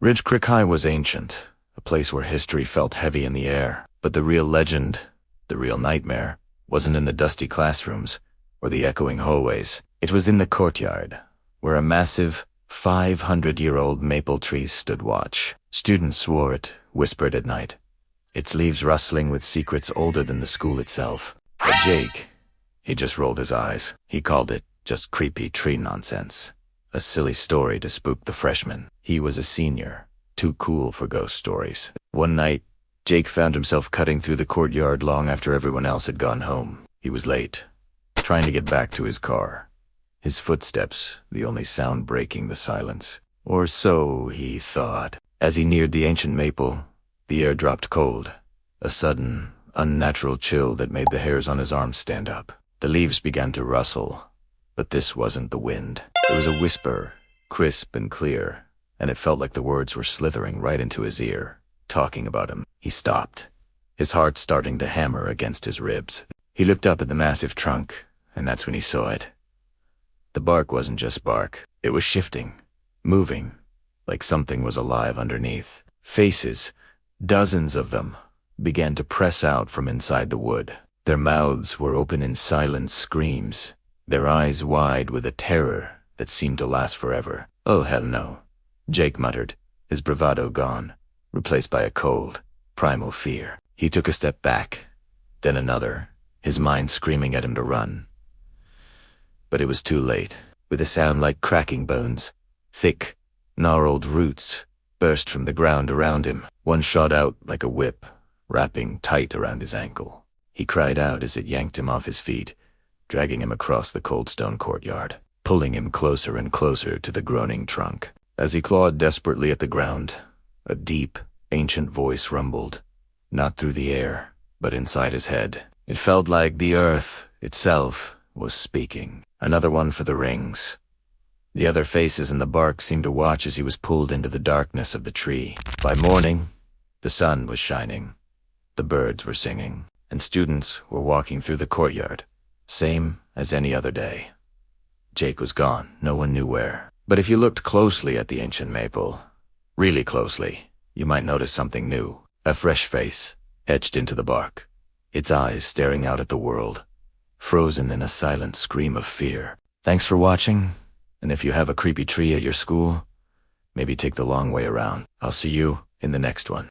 Ridge Creek High was ancient, a place where history felt heavy in the air. But the real legend, the real nightmare, wasn't in the dusty classrooms or the echoing hallways. It was in the courtyard, where a massive 500-year-old maple tree stood watch. Students swore it, whispered at night, its leaves rustling with secrets older than the school itself. But Jake, he just rolled his eyes. He called it just creepy tree nonsense. A silly story to spook the freshmen. He was a senior, too cool for ghost stories. One night, Jake found himself cutting through the courtyard long after everyone else had gone home. He was late, trying to get back to his car. His footsteps, the only sound breaking the silence. Or so he thought. As he neared the ancient maple, the air dropped cold. A sudden, unnatural chill that made the hairs on his arms stand up. The leaves began to rustle, but this wasn't the wind. It was a whisper, crisp and clear, and it felt like the words were slithering right into his ear, talking about him. He stopped, his heart starting to hammer against his ribs. He looked up at the massive trunk, and that's when he saw it. The bark wasn't just bark. It was shifting, moving, like something was alive underneath. Faces, dozens of them, began to press out from inside the wood. Their mouths were open in silent screams, their eyes wide with a terror that seemed to last forever. "Oh, hell no," Jake muttered, his bravado gone, replaced by a cold, primal fear. He took a step back, then another, his mind screaming at him to run. But it was too late. With a sound like cracking bones, thick, gnarled roots burst from the ground around him. One shot out like a whip, wrapping tight around his ankle. He cried out as it yanked him off his feet, dragging him across the cold stone courtyard, pulling him closer and closer to the groaning trunk. As he clawed desperately at the ground, a deep, ancient voice rumbled, not through the air, but inside his head. It felt like the earth itself was speaking. Another one for the rings. The other faces in the bark seemed to watch as he was pulled into the darkness of the tree. By morning, the sun was shining, the birds were singing, and students were walking through the courtyard, same as any other day. Jake was gone, no one knew where. But if you looked closely at the ancient maple, really closely, you might notice something new. A fresh face, etched into the bark, its eyes staring out at the world, frozen in a silent scream of fear. Thanks for watching, and if you have a creepy tree at your school, maybe take the long way around. I'll see you in the next one.